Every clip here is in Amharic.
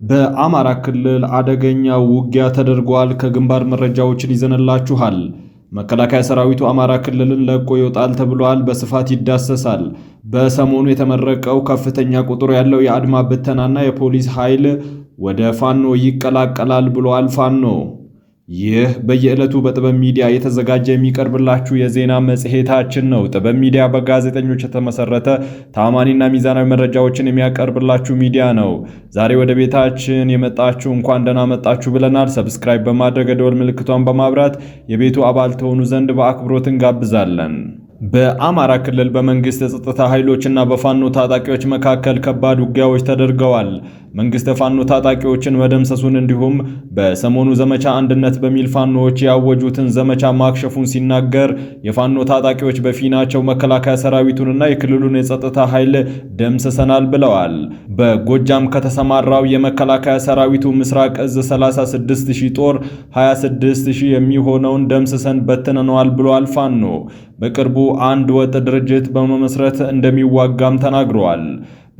በአማራ ክልል አደገኛ ውጊያ ተደርጓል። ከግንባር መረጃዎችን ይዘንላችኋል። መከላከያ ሰራዊቱ አማራ ክልልን ለቆ ይወጣል ተብሏል። በስፋት ይዳሰሳል። በሰሞኑ የተመረቀው ከፍተኛ ቁጥር ያለው የአድማ ብተናና የፖሊስ ኃይል ወደ ፋኖ ይቀላቀላል ብሏል ፋኖ። ይህ በየዕለቱ በጥበብ ሚዲያ የተዘጋጀ የሚቀርብላችሁ የዜና መጽሔታችን ነው። ጥበብ ሚዲያ በጋዜጠኞች የተመሰረተ ታማኒና ሚዛናዊ መረጃዎችን የሚያቀርብላችሁ ሚዲያ ነው። ዛሬ ወደ ቤታችን የመጣችሁ እንኳን ደህና መጣችሁ ብለናል። ሰብስክራይብ በማድረግ የደወል ምልክቷን በማብራት የቤቱ አባል ተሆኑ ዘንድ በአክብሮት እንጋብዛለን። በአማራ ክልል በመንግስት የጸጥታ ኃይሎችና በፋኖ ታጣቂዎች መካከል ከባድ ውጊያዎች ተደርገዋል። መንግስት የፋኖ ታጣቂዎችን መደምሰሱን እንዲሁም በሰሞኑ ዘመቻ አንድነት በሚል ፋኖዎች ያወጁትን ዘመቻ ማክሸፉን ሲናገር፣ የፋኖ ታጣቂዎች በፊናቸው መከላከያ ሰራዊቱንና የክልሉን የጸጥታ ኃይል ደምስሰናል ብለዋል። በጎጃም ከተሰማራው የመከላከያ ሰራዊቱ ምስራቅ እዝ 36000 ጦር 26000 የሚሆነውን ደምስሰን በትነነዋል ብለዋል ፋኖ። በቅርቡ አንድ ወጥ ድርጅት በመመስረት እንደሚዋጋም ተናግረዋል።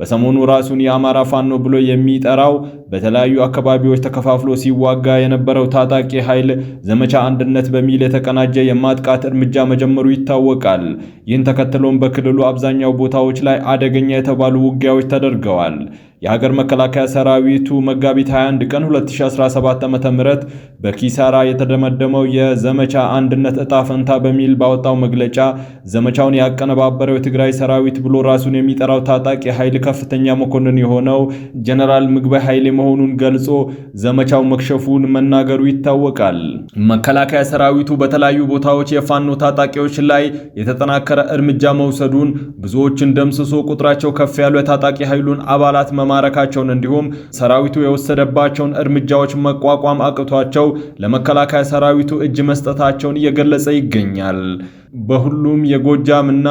በሰሞኑ ራሱን የአማራ ፋኖ ብሎ የሚጠራው በተለያዩ አካባቢዎች ተከፋፍሎ ሲዋጋ የነበረው ታጣቂ ኃይል ዘመቻ አንድነት በሚል የተቀናጀ የማጥቃት እርምጃ መጀመሩ ይታወቃል። ይህን ተከትሎም በክልሉ አብዛኛው ቦታዎች ላይ አደገኛ የተባሉ ውጊያዎች ተደርገዋል። የሀገር መከላከያ ሰራዊቱ መጋቢት 21 ቀን 2017 ዓ.ም በኪሳራ የተደመደመው የዘመቻ አንድነት ዕጣ ፈንታ በሚል ባወጣው መግለጫ ዘመቻውን ያቀነባበረው የትግራይ ሰራዊት ብሎ ራሱን የሚጠራው ታጣቂ ኃይል ከፍተኛ መኮንን የሆነው ጀነራል ምግባይ ኃይሌ መሆኑን ገልጾ ዘመቻው መክሸፉን መናገሩ ይታወቃል። መከላከያ ሰራዊቱ በተለያዩ ቦታዎች የፋኖ ታጣቂዎች ላይ የተጠናከረ እርምጃ መውሰዱን፣ ብዙዎችን ደምስሶ ቁጥራቸው ከፍ ያሉ የታጣቂ ኃይሉን አባላት መማረካቸውን እንዲሁም ሰራዊቱ የወሰደባቸውን እርምጃዎች መቋቋም አቅቷቸው ለመከላከያ ሰራዊቱ እጅ መስጠታቸውን እየገለጸ ይገኛል። በሁሉም የጎጃም እና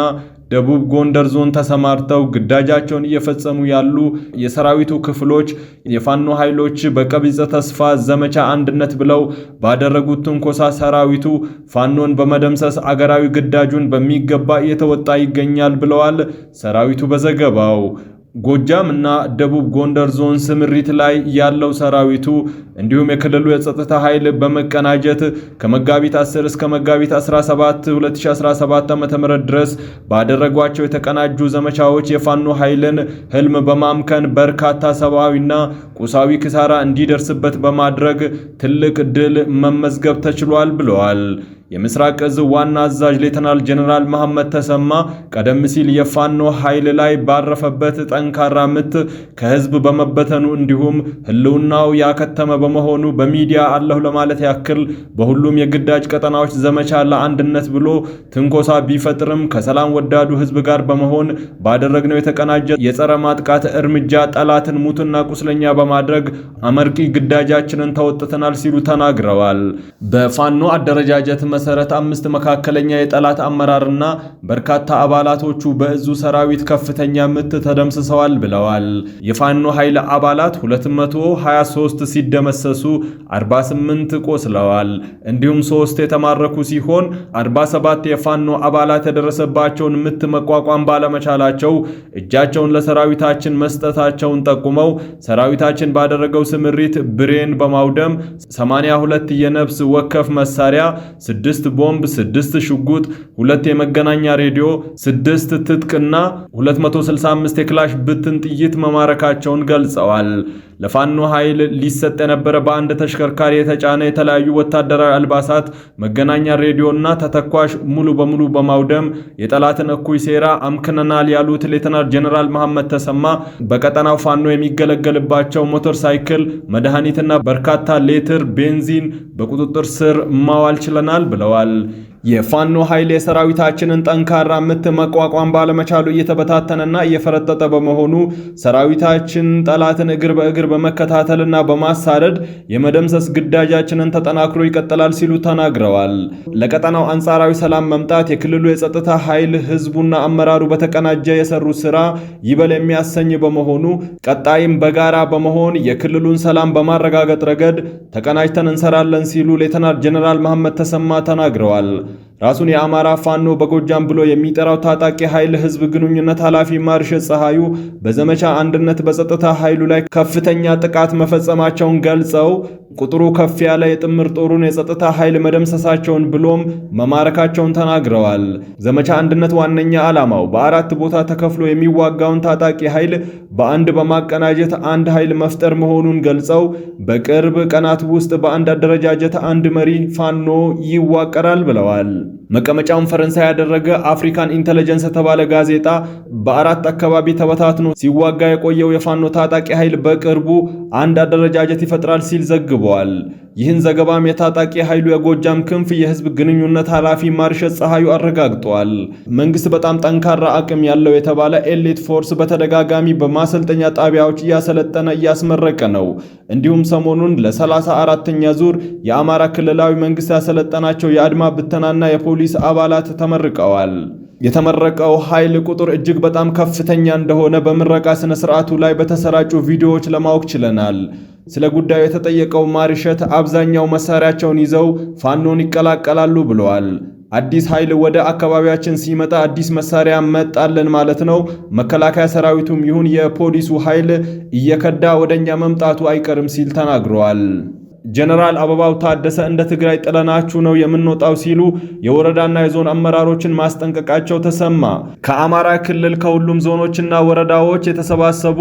ደቡብ ጎንደር ዞን ተሰማርተው ግዳጃቸውን እየፈጸሙ ያሉ የሰራዊቱ ክፍሎች የፋኖ ኃይሎች በቀቢጸ ተስፋ ዘመቻ አንድነት ብለው ባደረጉት ትንኮሳ ሰራዊቱ ፋኖን በመደምሰስ አገራዊ ግዳጁን በሚገባ እየተወጣ ይገኛል ብለዋል ሰራዊቱ በዘገባው። ጎጃም እና ደቡብ ጎንደር ዞን ስምሪት ላይ ያለው ሰራዊቱ እንዲሁም የክልሉ የጸጥታ ኃይል በመቀናጀት ከመጋቢት 10 እስከ መጋቢት 17 2017 ዓ.ም ድረስ ባደረጓቸው የተቀናጁ ዘመቻዎች የፋኖ ኃይልን ህልም በማምከን በርካታ ሰብአዊና ቁሳዊ ኪሳራ እንዲደርስበት በማድረግ ትልቅ ድል መመዝገብ ተችሏል ብለዋል። የምስራቅ እዝ ዋና አዛዥ ሌተናል ጀነራል መሐመድ ተሰማ ቀደም ሲል የፋኖ ኃይል ላይ ባረፈበት ጠንካራ ምት ከህዝብ በመበተኑ እንዲሁም ህልውናው ያከተመ በመሆኑ በሚዲያ አለሁ ለማለት ያክል በሁሉም የግዳጅ ቀጠናዎች ዘመቻ ለአንድነት ብሎ ትንኮሳ ቢፈጥርም ከሰላም ወዳዱ ህዝብ ጋር በመሆን ባደረግነው የተቀናጀ የጸረ ማጥቃት እርምጃ ጠላትን ሙትና ቁስለኛ በማድረግ አመርቂ ግዳጃችንን ተወጥተናል ሲሉ ተናግረዋል። በፋኖ አደረጃጀት መሰረት 5 መካከለኛ የጠላት አመራርና በርካታ አባላቶቹ በእዙ ሰራዊት ከፍተኛ ምት ተደምስሰዋል ብለዋል። የፋኖ ኃይል አባላት 223 ሲደመሰሱ 48 ቆስለዋል። እንዲሁም 3 የተማረኩ ሲሆን 47 የፋኖ አባላት የደረሰባቸውን ምት መቋቋም ባለመቻላቸው እጃቸውን ለሰራዊታችን መስጠታቸውን ጠቁመው ሰራዊታችን ባደረገው ስምሪት ብሬን በማውደም 82 የነፍስ ወከፍ መሳሪያ 6 ቦምብ፣ 6 ሽጉጥ፣ 2 የመገናኛ ሬዲዮ፣ 6 ትጥቅና 265 የክላሽ ብትን ጥይት መማረካቸውን ገልጸዋል። ለፋኖ ኃይል ሊሰጥ የነበረ በአንድ ተሽከርካሪ የተጫነ የተለያዩ ወታደራዊ አልባሳት፣ መገናኛ ሬዲዮና ተተኳሽ ሙሉ በሙሉ በማውደም የጠላትን እኩይ ሴራ አምክነናል ያሉት ሌተናል ጀነራል መሐመድ ተሰማ በቀጠናው ፋኖ የሚገለገልባቸው ሞተር ሳይክል፣ መድኃኒትና በርካታ ሌትር ቤንዚን በቁጥጥር ስር ማዋል ችለናል ብለዋል። የፋኖ ኃይል የሰራዊታችንን ጠንካራ ምት መቋቋም ባለመቻሉ እየተበታተነና እየፈረጠጠ በመሆኑ ሰራዊታችን ጠላትን እግር በእግር በመከታተልና በማሳደድ የመደምሰስ ግዳጃችንን ተጠናክሮ ይቀጥላል ሲሉ ተናግረዋል። ለቀጠናው አንጻራዊ ሰላም መምጣት የክልሉ የጸጥታ ኃይል ህዝቡና አመራሩ በተቀናጀ የሰሩት ስራ ይበል የሚያሰኝ በመሆኑ ቀጣይም በጋራ በመሆን የክልሉን ሰላም በማረጋገጥ ረገድ ተቀናጅተን እንሰራለን ሲሉ ሌተናል ጀነራል መሐመድ ተሰማ ተናግረዋል። ራሱን የአማራ ፋኖ በጎጃም ብሎ የሚጠራው ታጣቂ ኃይል ህዝብ ግንኙነት ኃላፊ ማርሸት ፀሐዩ በዘመቻ አንድነት በጸጥታ ኃይሉ ላይ ከፍተኛ ጥቃት መፈጸማቸውን ገልጸው ቁጥሩ ከፍ ያለ የጥምር ጦሩን የጸጥታ ኃይል መደምሰሳቸውን ብሎም መማረካቸውን ተናግረዋል። ዘመቻ አንድነት ዋነኛ ዓላማው በአራት ቦታ ተከፍሎ የሚዋጋውን ታጣቂ ኃይል በአንድ በማቀናጀት አንድ ኃይል መፍጠር መሆኑን ገልጸው በቅርብ ቀናት ውስጥ በአንድ አደረጃጀት አንድ መሪ ፋኖ ይዋቀራል ብለዋል። መቀመጫውን ፈረንሳይ ያደረገ አፍሪካን ኢንተለጀንስ የተባለ ጋዜጣ በአራት አካባቢ ተበታትኖ ሲዋጋ የቆየው የፋኖ ታጣቂ ኃይል በቅርቡ አንድ አደረጃጀት ይፈጥራል ሲል ዘግቧል። ይህን ዘገባም የታጣቂ ኃይሉ የጎጃም ክንፍ የህዝብ ግንኙነት ኃላፊ ማርሸት ፀሐዩ አረጋግጧል። መንግስት በጣም ጠንካራ አቅም ያለው የተባለ ኤሊት ፎርስ በተደጋጋሚ በማሰልጠኛ ጣቢያዎች እያሰለጠነ እያስመረቀ ነው። እንዲሁም ሰሞኑን ለ34ኛ ዙር የአማራ ክልላዊ መንግስት ያሰለጠናቸው የአድማ ብተናና የፖሊስ አባላት ተመርቀዋል። የተመረቀው ኃይል ቁጥር እጅግ በጣም ከፍተኛ እንደሆነ በምረቃ ስነ ስርዓቱ ላይ በተሰራጩ ቪዲዮዎች ለማወቅ ችለናል። ስለ ጉዳዩ የተጠየቀው ማርሸት አብዛኛው መሳሪያቸውን ይዘው ፋኖን ይቀላቀላሉ ብለዋል። አዲስ ኃይል ወደ አካባቢያችን ሲመጣ አዲስ መሳሪያ መጣለን ማለት ነው። መከላከያ ሰራዊቱም ይሁን የፖሊሱ ኃይል እየከዳ ወደኛ መምጣቱ አይቀርም ሲል ተናግረዋል። ጀነራል አበባው ታደሰ እንደ ትግራይ ጥለናችሁ ነው የምንወጣው ሲሉ የወረዳና የዞን አመራሮችን ማስጠንቀቃቸው ተሰማ። ከአማራ ክልል ከሁሉም ዞኖችና ወረዳዎች የተሰባሰቡ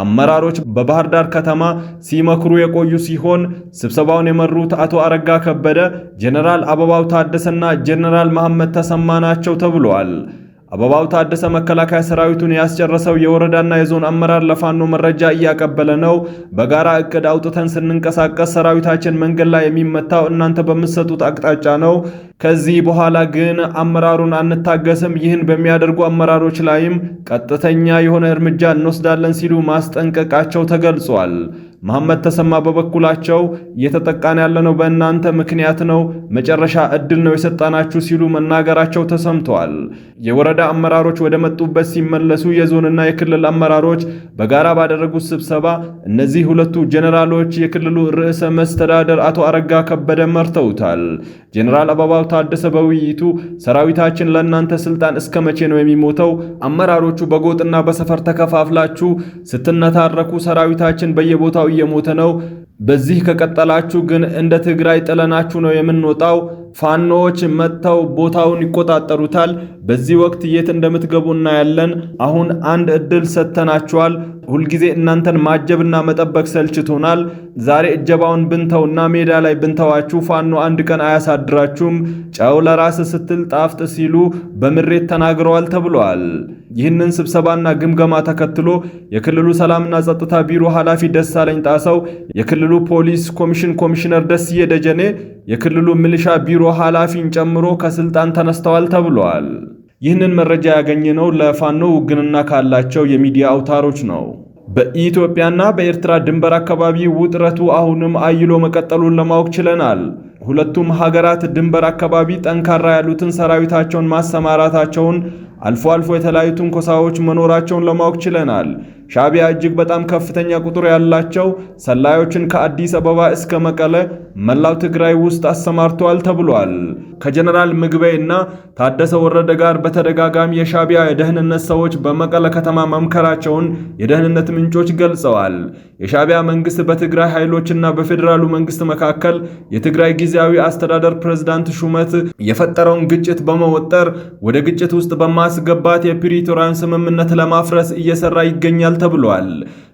አመራሮች በባህር ዳር ከተማ ሲመክሩ የቆዩ ሲሆን ስብሰባውን የመሩት አቶ አረጋ ከበደ፣ ጀነራል አበባው ታደሰና ጀነራል መሐመድ ተሰማ ናቸው ተብሏል። አበባው ታደሰ መከላከያ ሰራዊቱን ያስጨረሰው የወረዳና የዞን አመራር ለፋኖ መረጃ እያቀበለ ነው። በጋራ እቅድ አውጥተን ስንንቀሳቀስ ሰራዊታችን መንገድ ላይ የሚመታው እናንተ በምትሰጡት አቅጣጫ ነው። ከዚህ በኋላ ግን አመራሩን አንታገስም። ይህን በሚያደርጉ አመራሮች ላይም ቀጥተኛ የሆነ እርምጃ እንወስዳለን ሲሉ ማስጠንቀቃቸው ተገልጿል። መሐመድ ተሰማ በበኩላቸው እየተጠቃን ያለነው በእናንተ ምክንያት ነው፣ መጨረሻ እድል ነው የሰጣናችሁ ሲሉ መናገራቸው ተሰምተዋል። የወረዳ አመራሮች ወደ መጡበት ሲመለሱ የዞንና የክልል አመራሮች በጋራ ባደረጉት ስብሰባ እነዚህ ሁለቱ ጀነራሎች የክልሉ ርዕሰ መስተዳደር አቶ አረጋ ከበደ መርተውታል። ጀነራል አበባው ታደሰ በውይይቱ ሰራዊታችን ለእናንተ ስልጣን እስከ መቼ ነው የሚሞተው? አመራሮቹ በጎጥና በሰፈር ተከፋፍላችሁ ስትነታረኩ ሰራዊታችን በየቦታው እየሞተ ነው። በዚህ ከቀጠላችሁ ግን እንደ ትግራይ ጥለናችሁ ነው የምንወጣው። ፋኖዎች መጥተው ቦታውን ይቆጣጠሩታል። በዚህ ወቅት የት እንደምትገቡ እናያለን። አሁን አንድ እድል ሰጥተናችኋል። ሁልጊዜ እናንተን ማጀብና መጠበቅ ሰልችቶናል። ዛሬ እጀባውን ብንተውና ሜዳ ላይ ብንተዋችሁ ፋኖ አንድ ቀን አያሳድራችሁም። ጨው ለራስ ስትል ጣፍጥ ሲሉ በምሬት ተናግረዋል ተብሏል። ይህንን ስብሰባና ግምገማ ተከትሎ የክልሉ ሰላምና ጸጥታ ቢሮ ኃላፊ ደሳለኝ ጣሰው፣ የክልሉ ፖሊስ ኮሚሽን ኮሚሽነር ደስዬ ደጀኔ፣ የክልሉ ሚሊሻ ቢሮ ኃላፊን ጨምሮ ከስልጣን ተነስተዋል ተብሏል። ይህንን መረጃ ያገኘነው ለፋኖ ውግንና ካላቸው የሚዲያ አውታሮች ነው። በኢትዮጵያና በኤርትራ ድንበር አካባቢ ውጥረቱ አሁንም አይሎ መቀጠሉን ለማወቅ ችለናል። ሁለቱም ሀገራት ድንበር አካባቢ ጠንካራ ያሉትን ሰራዊታቸውን ማሰማራታቸውን አልፎ አልፎ የተለያዩ ትንኮሳዎች መኖራቸውን ለማወቅ ችለናል። ሻዕቢያ እጅግ በጣም ከፍተኛ ቁጥር ያላቸው ሰላዮችን ከአዲስ አበባ እስከ መቀለ መላው ትግራይ ውስጥ አሰማርተዋል ተብሏል። ከጀነራል ምግበይ እና ታደሰ ወረደ ጋር በተደጋጋሚ የሻዕቢያ የደህንነት ሰዎች በመቀለ ከተማ መምከራቸውን የደህንነት ምንጮች ገልጸዋል። የሻዕቢያ መንግስት በትግራይ ኃይሎችና በፌዴራሉ መንግስት መካከል የትግራይ ጊዜያዊ አስተዳደር ፕሬዝዳንት ሹመት የፈጠረውን ግጭት በመወጠር ወደ ግጭት ውስጥ በማስገባት የፕሪቶሪያን ስምምነት ለማፍረስ እየሰራ ይገኛል ተብሏል።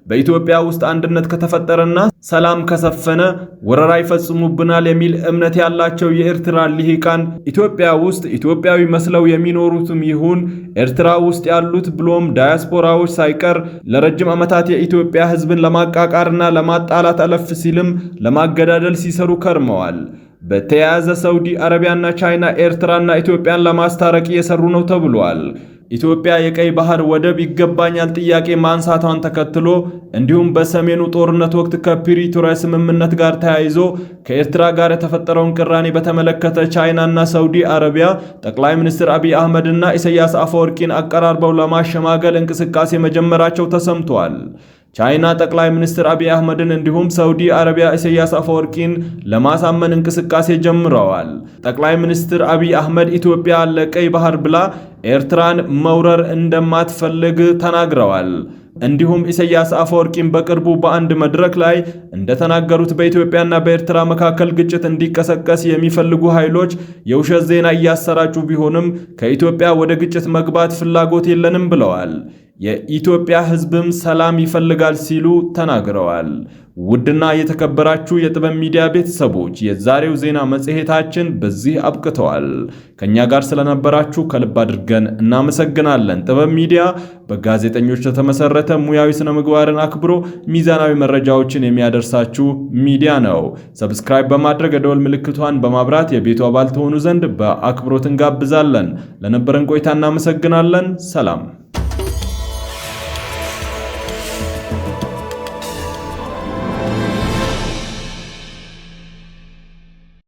በኢትዮጵያ ውስጥ አንድነት ከተፈጠረና ሰላም ከሰፈነ ወረራ ይፈጽሙብናል የሚል እምነት ያላቸው የኤርትራ ልሂቃን ኢትዮጵያ ውስጥ ኢትዮጵያዊ መስለው የሚኖሩትም ይሁን ኤርትራ ውስጥ ያሉት ብሎም ዳያስፖራዎች ሳይቀር ለረጅም ዓመታት የኢትዮጵያ ሕዝብን ለማቃቃርና ለማጣላት አለፍ ሲልም ለማገዳደል ሲሰሩ ከርመዋል። በተያያዘ ሳውዲ አረቢያና ቻይና ኤርትራና ኢትዮጵያን ለማስታረቅ እየሰሩ ነው ተብሏል። ኢትዮጵያ የቀይ ባህር ወደብ ይገባኛል ጥያቄ ማንሳቷን ተከትሎ እንዲሁም በሰሜኑ ጦርነት ወቅት ከፕሪቶሪያ ስምምነት ጋር ተያይዞ ከኤርትራ ጋር የተፈጠረውን ቅራኔ በተመለከተ ቻይናና ሳውዲ አረቢያ ጠቅላይ ሚኒስትር አብይ አህመድና ኢሳያስ አፈወርቂን አቀራርበው ለማሸማገል እንቅስቃሴ መጀመራቸው ተሰምቷል። ቻይና ጠቅላይ ሚኒስትር አብይ አህመድን እንዲሁም ሳውዲ አረቢያ ኢሳያስ አፈወርቂን ለማሳመን እንቅስቃሴ ጀምረዋል። ጠቅላይ ሚኒስትር አብይ አህመድ ኢትዮጵያ ለቀይ ባህር ብላ ኤርትራን መውረር እንደማትፈልግ ተናግረዋል። እንዲሁም ኢሳያስ አፈወርቂን በቅርቡ በአንድ መድረክ ላይ እንደተናገሩት በኢትዮጵያና በኤርትራ መካከል ግጭት እንዲቀሰቀስ የሚፈልጉ ኃይሎች የውሸት ዜና እያሰራጩ ቢሆንም ከኢትዮጵያ ወደ ግጭት መግባት ፍላጎት የለንም ብለዋል። የኢትዮጵያ ሕዝብም ሰላም ይፈልጋል ሲሉ ተናግረዋል። ውድና የተከበራችሁ የጥበብ ሚዲያ ቤተሰቦች የዛሬው ዜና መጽሔታችን በዚህ አብቅተዋል። ከኛ ጋር ስለነበራችሁ ከልብ አድርገን እናመሰግናለን። ጥበብ ሚዲያ በጋዜጠኞች የተመሰረተ ሙያዊ ስነ ምግባርን አክብሮ ሚዛናዊ መረጃዎችን የሚያደርሳችሁ ሚዲያ ነው። ሰብስክራይብ በማድረግ የደወል ምልክቷን በማብራት የቤቱ አባል ትሆኑ ዘንድ በአክብሮት እንጋብዛለን። ለነበረን ቆይታ እናመሰግናለን። ሰላም።